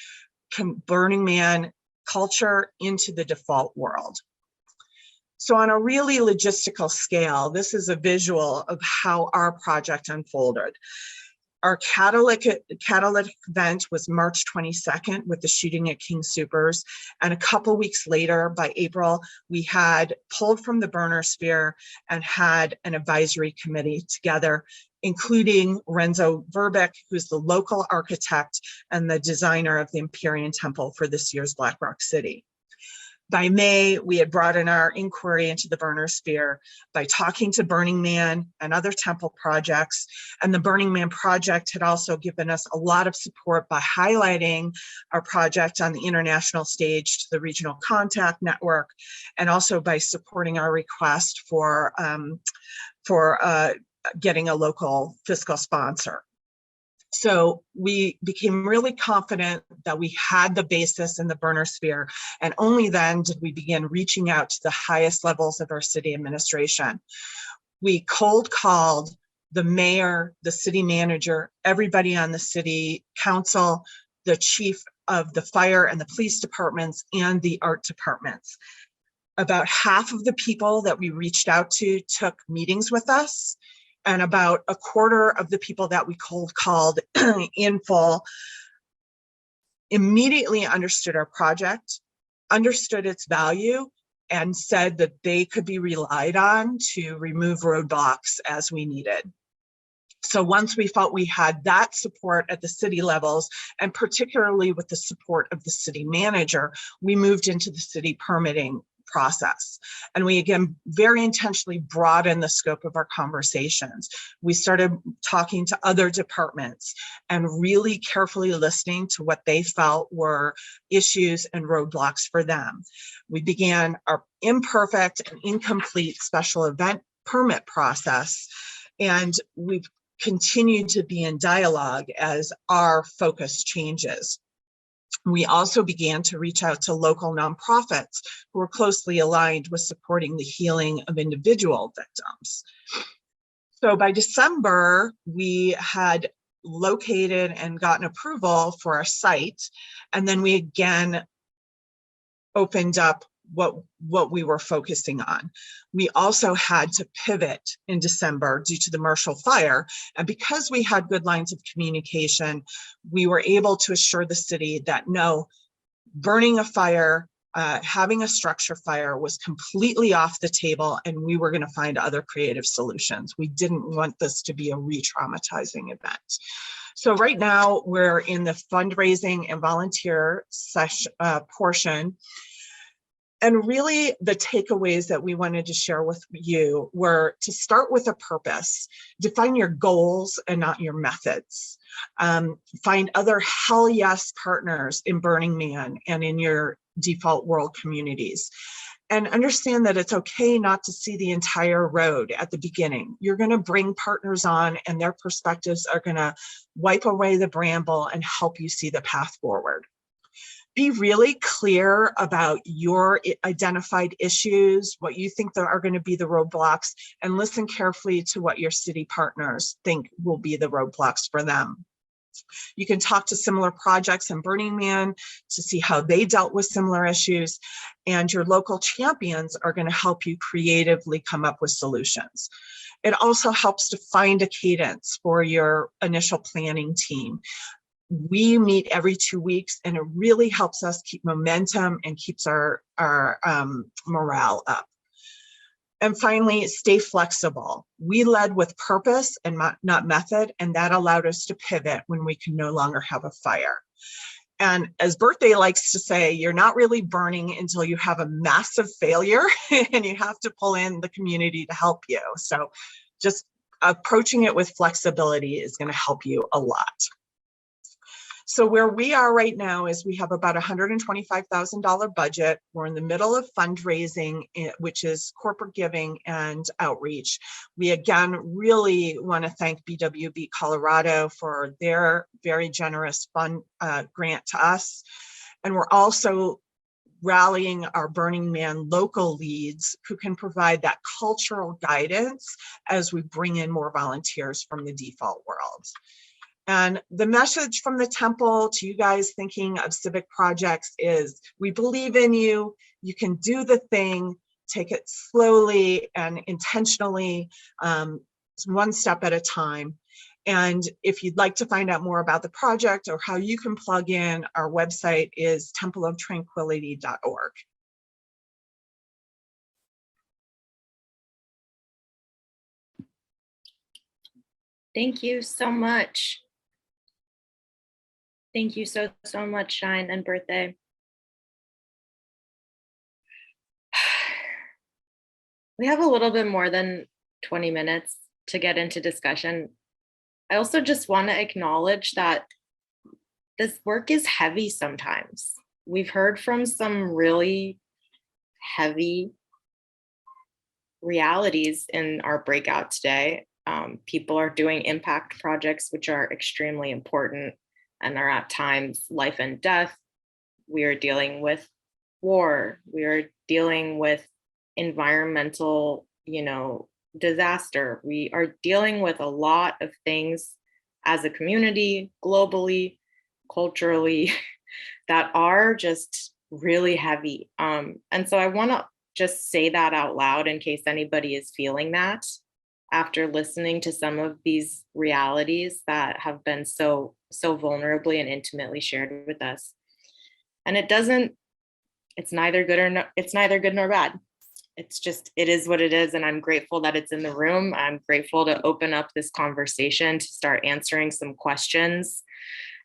Burning Man culture into the default world. So on a really logistical scale, this is a visual of how our project unfolded. Our catalytic event was March 22nd with the shooting at King Soopers. And a couple weeks later, by April, we had pulled from the burner sphere and had an advisory committee together, including Renzo Verbeck, who's the local architect and the designer of the Empyrean Temple for this year's Black Rock City. By May, we had brought in our inquiry into the burner sphere by talking to Burning Man and other temple projects. And the Burning Man project had also given us a lot of support by highlighting our project on the international stage to the Regional Contact Network, and also by supporting our request for getting a local fiscal sponsor. So we became really confident that we had the basis in the burner sphere, and only then did we begin reaching out to the highest levels of our city administration. We cold called the mayor, the city manager, everybody on the city council, the chief of the fire and the police departments, and the art departments. About half of the people that we reached out to took meetings with us, and about a quarter of the people that we cold called in full immediately understood our project, understood its value, and said that they could be relied on to remove roadblocks as we needed. So once we felt we had that support at the city levels, and particularly with the support of the city manager, we moved into the city permitting process. And we, again, very intentionally broadened the scope of our conversations. We started talking to other departments and really carefully listening to what they felt were issues and roadblocks for them. We began our imperfect and incomplete special event permit process, and we've continued to be in dialogue as our focus changes. We also began to reach out to local nonprofits who are closely aligned with supporting the healing of individual victims. So by December, we had located and gotten approval for our site, and then we again opened up what we were focusing on. We also had to pivot in December due to the Marshall fire. And because we had good lines of communication, we were able to assure the city that no, burning a fire, having a structure fire was completely off the table, and we were going to find other creative solutions. We didn't want this to be a re-traumatizing event. So right now we're in the fundraising and volunteer portion. And really the takeaways that we wanted to share with you were to start with a purpose, define your goals and not your methods. Find other hell yes partners in Burning Man and in your default world communities. And understand that it's okay not to see the entire road at the beginning. You're going to bring partners on, and their perspectives are going to wipe away the bramble and help you see the path forward. Be really clear about your identified issues, what you think are going to be the roadblocks, and listen carefully to what your city partners think will be the roadblocks for them. You can talk to similar projects in Burning Man to see how they dealt with similar issues, and your local champions are going to help you creatively come up with solutions. It also helps to find a cadence for your initial planning team. We meet every 2 weeks, and it really helps us keep momentum and keeps our morale up. And finally, stay flexible. We led with purpose and not method, and that allowed us to pivot when we can no longer have a fire. And as Birthday likes to say, you're not really burning until you have a massive failure and you have to pull in the community to help you. So just approaching it with flexibility is going to help you a lot. So where we are right now is we have about $125,000 budget. We're in the middle of fundraising, which is corporate giving and outreach. We again really want to thank BWB Colorado for their very generous fund grant to us. And we're also rallying our Burning Man local leads who can provide that cultural guidance as we bring in more volunteers from the default world. And the message from the temple to you guys thinking of civic projects is, we believe in you, you can do the thing, take it slowly and intentionally, one step at a time. And if you'd like to find out more about the project or how you can plug in, our website is templeoftranquility.org. Thank you so much. Thank you so much, Shine and Birthday. We have a little bit more than 20 minutes to get into discussion. I also just want to acknowledge that this work is heavy sometimes. We've heard from some really heavy realities in our breakout today. People are doing impact projects, which are extremely important and are at times life and death. We are dealing with war. We are dealing with environmental, disaster. We are dealing with a lot of things as a community, globally, culturally, that are just really heavy. And so I want to just say that out loud in case anybody is feeling that after listening to some of these realities that have been so vulnerably and intimately shared with us. And it's neither good nor bad. It's just, it is what it is. And I'm grateful that it's in the room. I'm grateful to open up this conversation to start answering some questions.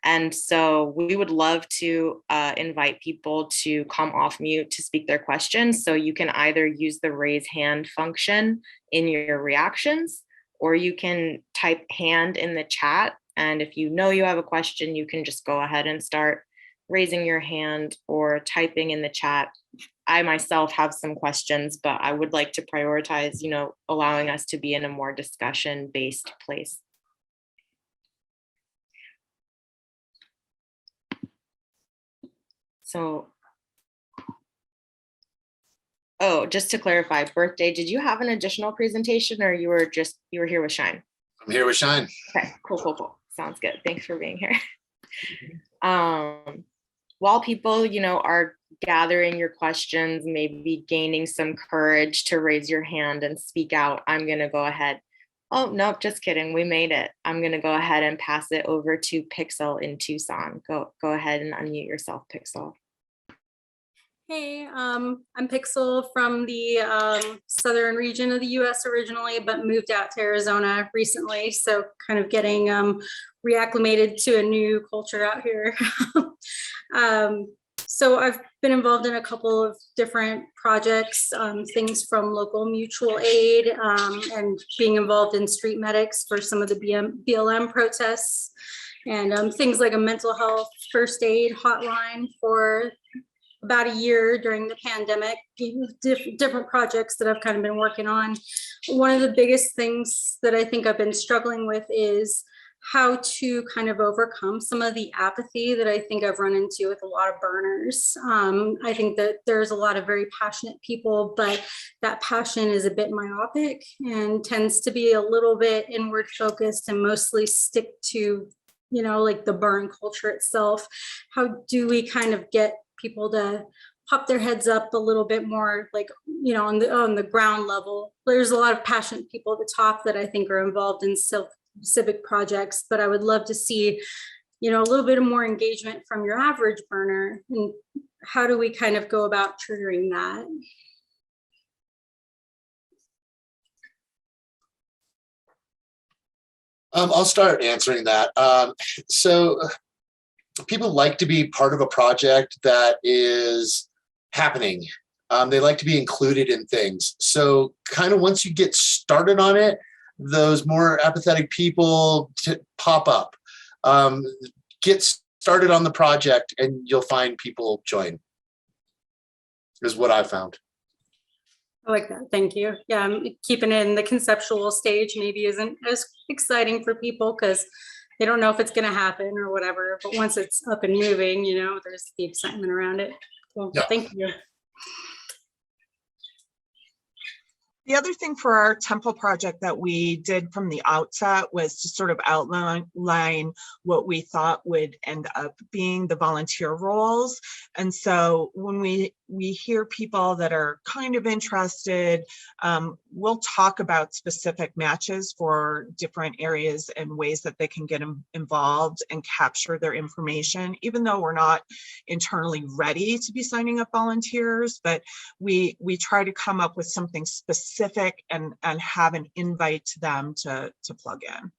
And so we would love to invite people to come off mute to speak their questions. So you can either use the raise hand function in your reactions, or you can type hand in the chat. And if you know you have a question, you can just go ahead and start raising your hand or typing in the chat. I myself have some questions, but I would like to prioritize, allowing us to be in a more discussion-based place. So, just to clarify, birthday, did you have an additional presentation or you were here with Shine? I'm here with Shine. Okay, cool. Sounds good. Thanks for being here. While people, are gathering your questions, maybe gaining some courage to raise your hand and speak out, I'm going to go ahead. Oh, nope, just kidding. We made it. I'm going to go ahead and pass it over to Pixel in Tucson. Go ahead and unmute yourself, Pixel. Hey, I'm Pixel from the southern region of the US originally, but moved out to Arizona recently. So kind of getting reacclimated to a new culture out here. So I've been involved in a couple of different projects, things from local mutual aid and being involved in street medics for some of the BLM protests, and things like a mental health first aid hotline for about a year during the pandemic, different projects that I've kind of been working on. One of the biggest things that I think I've been struggling with is how to kind of overcome some of the apathy that I think I've run into with a lot of burners. I think that there's a lot of very passionate people, but that passion is a bit myopic and tends to be a little bit inward focused and mostly stick to, like the burn culture itself. How do we kind of get people to pop their heads up a little bit more, like, on the ground level? There's a lot of passionate people at the top that I think are involved in civic projects, but I would love to see, a little bit of more engagement from your average burner. And how do we kind of go about triggering that? I'll start answering that. So people like to be part of a project that is happening. They like to be included in things. So kind of once you get started on it, those more apathetic people pop up. Get started on the project and you'll find people join, is what I found. I like that. Thank you. Yeah, I'm keeping it in the conceptual stage maybe isn't as exciting for people because they don't know if it's going to happen or whatever. But once it's up and moving, there's the excitement around it. Well, yeah. Thank you. The other thing for our temple project that we did from the outset was to sort of outline what we thought would end up being the volunteer roles. And so when we hear people that are kind of interested, we'll talk about specific matches for different areas and ways that they can get involved and capture their information, even though we're not internally ready to be signing up volunteers, but we try to come up with something specific and have an invite to them to plug in.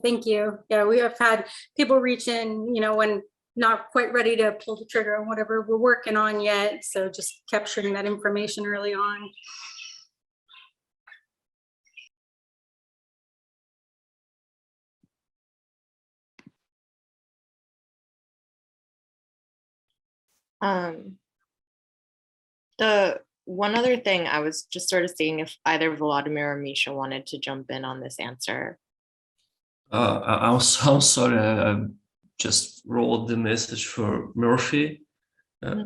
Thank you. Yeah, we have had people reach in, when not quite ready to pull the trigger on whatever we're working on yet. So just capturing that information early on. The one other thing I was just sort of seeing if either Volodymyr or Misha wanted to jump in on this answer. I'm so sorry. I just wrote the message for Murphy.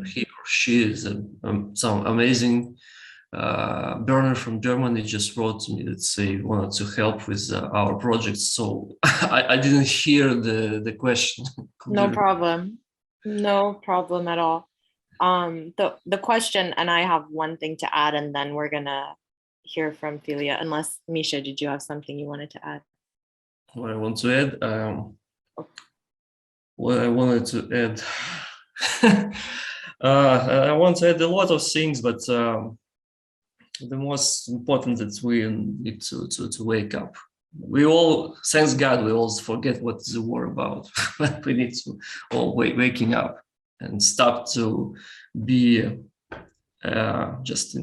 He or she is some amazing burner from Germany. Just wrote to me that they wanted to help with our project. So I didn't hear the question. No problem. No problem at all. The question, and I have one thing to add, and then we're gonna hear from Filia. Unless Misha, did you have something you wanted to add? What I want to add, what I wanted to add, I want to add a lot of things, but the most important is we need to wake up. We all, thanks God, we all forget what the war about. We need to all waking up and stop to be just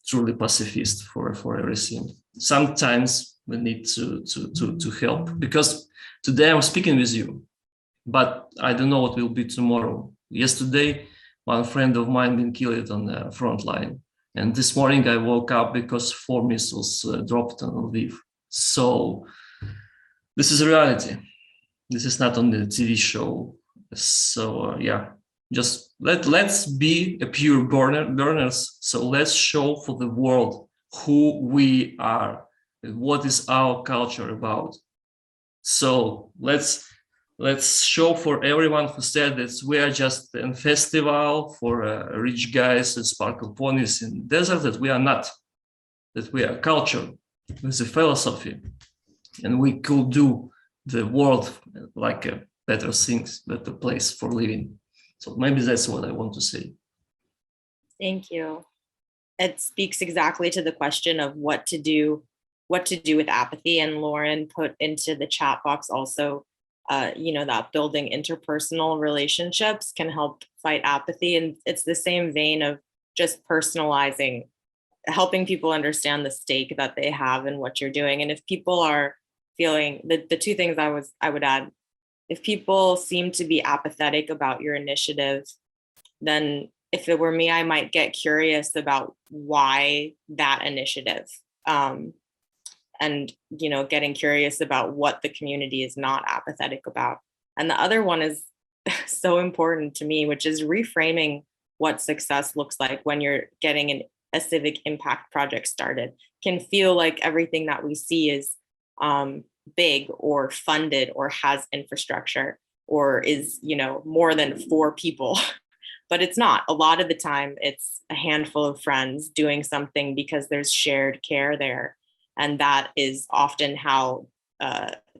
truly pacifist for everything. Sometimes we need to help, because today I'm speaking with you, but I don't know what will be tomorrow. Yesterday, one friend of mine been killed on the front line, and this morning I woke up because 4 missiles dropped on Lviv. So this is reality. This is not on the TV show. So yeah, just let's be a pure burners. So let's show for the world who we are, what is our culture about. So let's show for everyone who said that we are just a festival for rich guys and sparkle ponies in the desert, that we are not, that we are culture with a philosophy, and we could do the world like a better things, better place for living. So maybe that's what I want to say. Thank you. It speaks exactly to the question of what to do with apathy. And Lauren put into the chat box also, that building interpersonal relationships can help fight apathy. And it's the same vein of just personalizing, helping people understand the stake that they have in what you're doing. And if people are feeling, the two things I would add, if people seem to be apathetic about your initiative, then if it were me, I might get curious about why that initiative, and getting curious about what the community is not apathetic about. And the other one is so important to me, which is reframing what success looks like when you're getting a civic impact project started. Can feel like everything that we see is big or funded or has infrastructure or is more than 4 people. But it's not. A lot of the time it's a handful of friends doing something because there's shared care there, and that is often how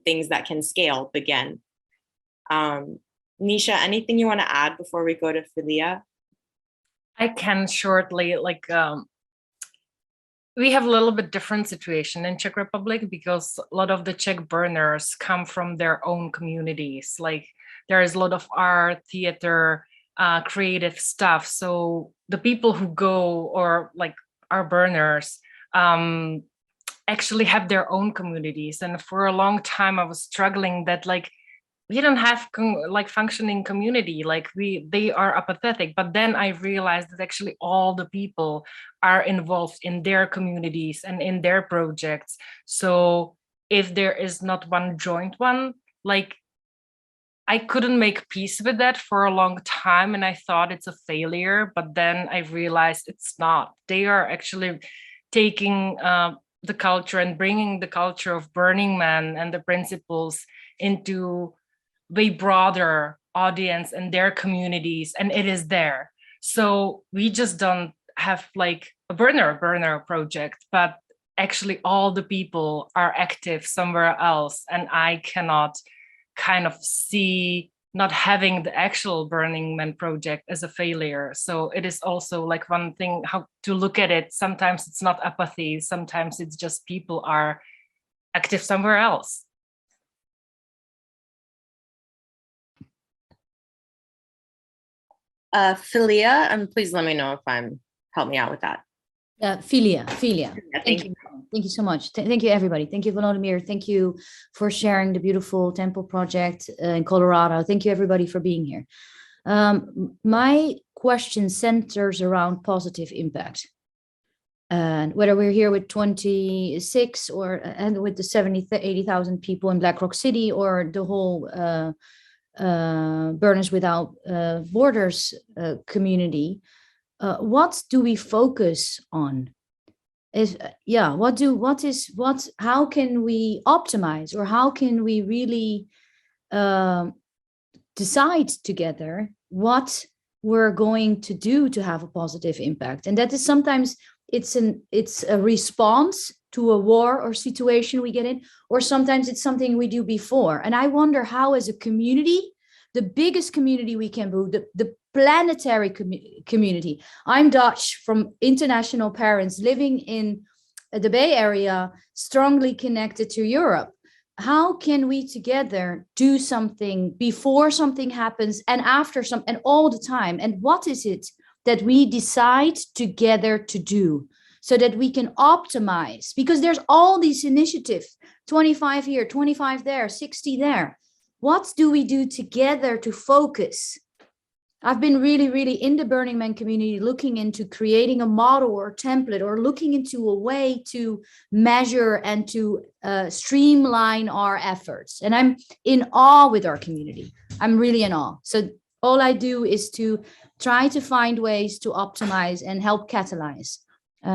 things that can scale begin. Nisha, anything you want to add before we go to Filia? I can shortly, we have a little bit different situation in Czech Republic because a lot of the Czech burners come from their own communities. Like there is a lot of art, theater, creative stuff. So the people who go or like our burners actually have their own communities. And for a long time, I was struggling that we don't have functioning community, they are apathetic. But then I realized that actually all the people are involved in their communities and in their projects. So if there is not one joint one, I couldn't make peace with that for a long time. And I thought it's a failure, but then I realized it's not. They are actually taking the culture and bringing the culture of Burning Man and the principles into way broader audience and their communities, and it is there. So we just don't have a burner project, but actually all the people are active somewhere else, and I cannot kind of see not having the actual Burning Man project as a failure. So it is also one thing how to look at it. Sometimes it's not apathy, sometimes it's just people are active somewhere else. Philia, and please let me know if help me out with that. Philia. Yeah, Thank you. Thank you so much. Thank you, everybody. Thank you, Volodymyr. Thank you for sharing the beautiful temple project in Colorado. Thank you, everybody, for being here. My question centers around positive impact. And whether we're here with 26 and with the 80,000 people in Black Rock City, or the whole Burners Without Borders community, what do we focus on? How can we optimize, or how can we really decide together what we're going to do to have a positive impact? And that is sometimes it's a response to a war or situation we get in, or sometimes it's something we do before. And I wonder how, as a community, the biggest community we can build, the planetary community. I'm Dutch, from international parents living in the Bay Area, strongly connected to Europe. How can we together do something before something happens, and after and all the time? And what is it that we decide together to do, so that we can optimize? Because there's all these initiatives, 25 here, 25 there, 60 there. What do we do together to focus? I've been really in the Burning Man community looking into creating a model or template, or looking into a way to measure and to streamline our efforts. And I'm in awe with our community. I'm really in awe. So all I do is to try to find ways to optimize and help catalyze.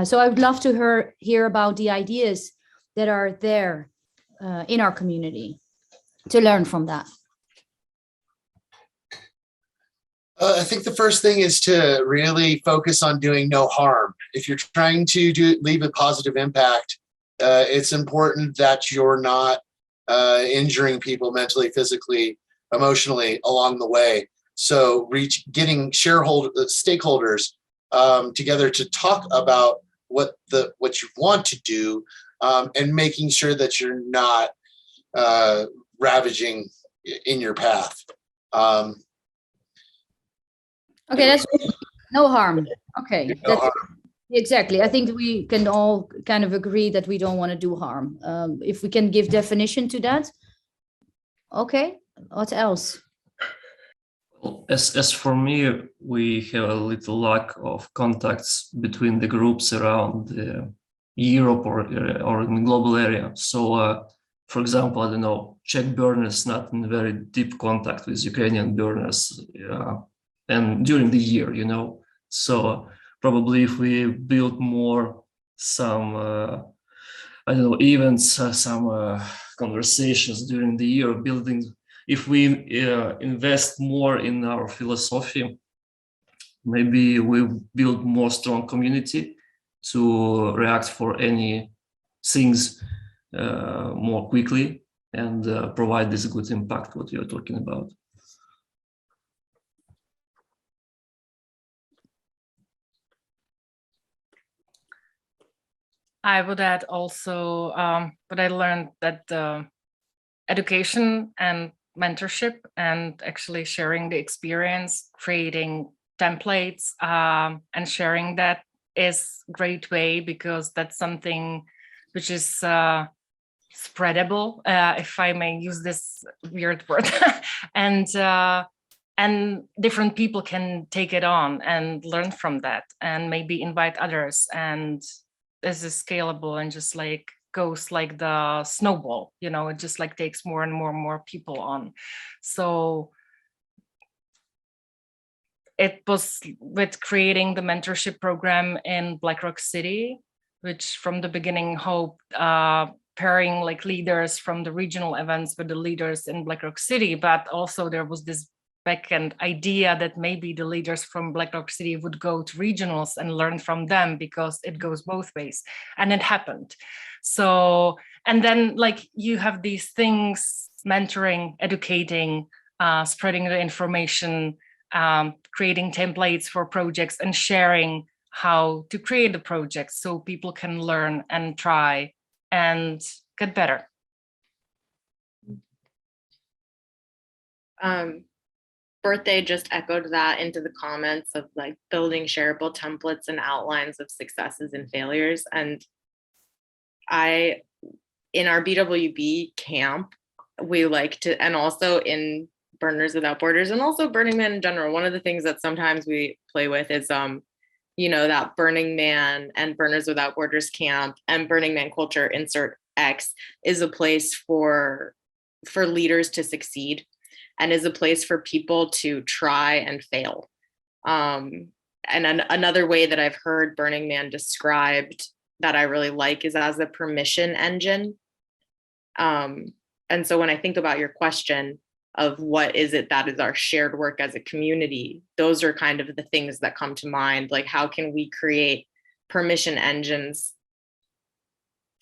So I would love to hear about the ideas that are there in our community, to learn from that. I think the first thing is to really focus on doing no harm. If you're trying to leave a positive impact, it's important that you're not injuring people mentally, physically, emotionally along the way. So getting stakeholders together to talk about what you want to do, and making sure that you're not ravaging in your path. Okay, that's no harm. Okay, No harm. Exactly. I think we can all kind of agree that we don't want to do harm. If we can give definition to that. Okay, what else? As for me, we have a little lack of contacts between the groups around Europe or in the global area. So, for example, I don't know, Czech burners not in very deep contact with Ukrainian burners, and during the year, So probably if we build more some, I don't know, events, some conversations during the year, if we invest more in our philosophy, maybe we build more strong community to react for any things more quickly and provide this good impact, what you're talking about. I would add also, but I learned that education and mentorship and actually sharing the experience, creating templates and sharing that is a great way, because that's something which is spreadable, if I may use this weird word, and different people can take it on and learn from that, and maybe invite others, and this is scalable and just like goes like the snowball, it just like takes more and more people on. So it was with creating the mentorship program in Black Rock City, which from the beginning hoped pairing like leaders from the regional events with the leaders in Black Rock City, but also there was this back-end idea that maybe the leaders from Black Rock City would go to regionals and learn from them, because it goes both ways, and it happened. So, and then like you have these things, mentoring, educating, spreading the information, creating templates for projects, and sharing how to create the projects so people can learn and try and get better. Birthday just echoed that into the comments of like building shareable templates and outlines of successes and failures. And in our BWB camp, we like to, and also in Burners Without Borders and also Burning Man in general, one of the things that sometimes we play with is, that Burning Man and Burners Without Borders camp and Burning Man culture, insert X, is a place for leaders to succeed and is a place for people to try and fail. And another way that I've heard Burning Man described that I really like is as a permission engine. And so when I think about your question of what is it that is our shared work as a community, those are kind of the things that come to mind. Like, how can we create permission engines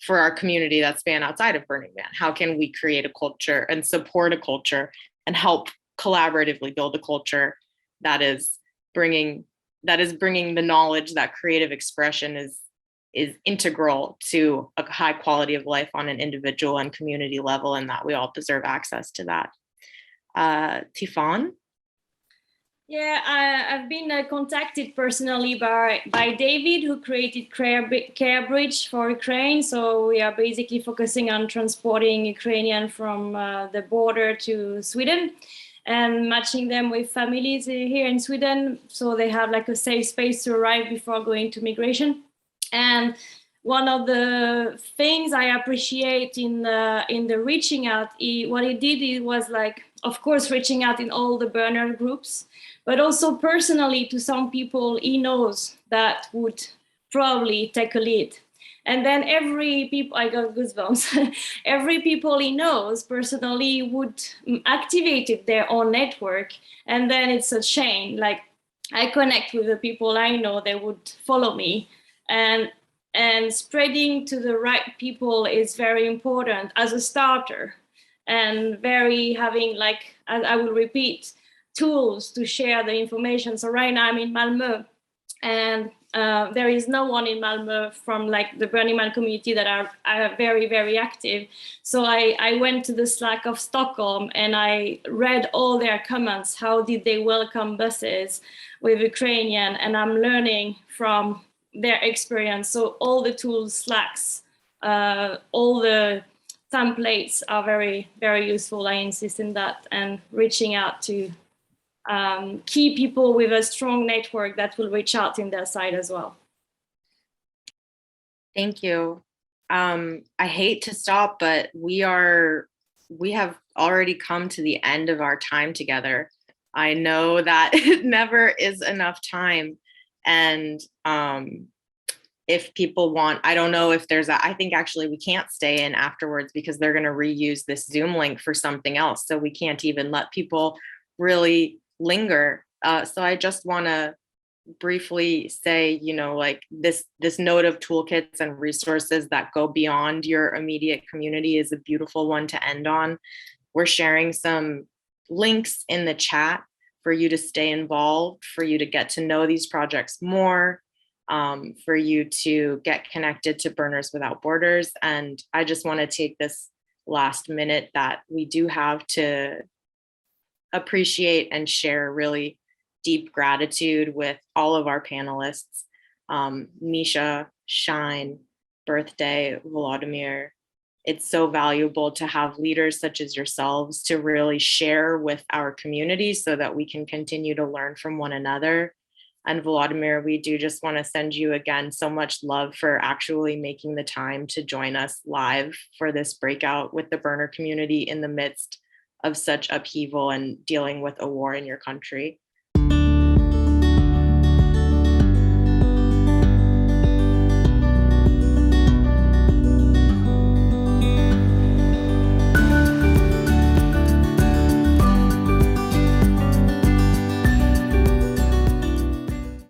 for our community that span outside of Burning Man? How can we create a culture and support a culture and help collaboratively build a culture that is bringing the knowledge that creative expression is integral to a high quality of life on an individual and community level, and that we all deserve access to that. Tifan? Yeah, I've been contacted personally by David, who created Care Bridge for Ukraine. So we are basically focusing on transporting Ukrainian from the border to Sweden and matching them with families here in Sweden, so they have like a safe space to arrive before going to migration. And one of the things I appreciate in the reaching out, what he did, it was like, of course, reaching out in all the burner groups, but also personally to some people he knows that would probably take a lead. And then I got goosebumps. Every people he knows personally would activate their own network. And then it's a chain. Like, I connect with the people I know, they would follow me. And spreading to the right people is very important as a starter, and having, like, I will repeat, tools to share the information. So right now I'm in Malmö, and there is no one in Malmö from like the Burning Man community that are very, very active. So I went to the Slack of Stockholm and I read all their comments. How did they welcome buses with Ukrainian? And I'm learning from their experience. So all the tools, Slacks, all the templates are very, very useful. I insist in that, and reaching out to key people with a strong network that will reach out in their side as well. Thank you. I hate to stop, but we have already come to the end of our time together. I know that it never is enough time. And if people want, I don't know if I think actually we can't stay in afterwards because they're going to reuse this Zoom link for something else. So we can't even let people really linger. So I just want to briefly say, like this note of toolkits and resources that go beyond your immediate community is a beautiful one to end on. We're sharing some links in the chat for you to stay involved, for you to get to know these projects more, for you to get connected to Burners Without Borders. And I just want to take this last minute that we do have to appreciate and share really deep gratitude with all of our panelists, Misha, Shine, Birthday, Volodymyr. It's so valuable to have leaders such as yourselves to really share with our community so that we can continue to learn from one another. And Volodymyr, we do just want to send you again so much love for actually making the time to join us live for this breakout with the burner community in the midst of such upheaval and dealing with a war in your country.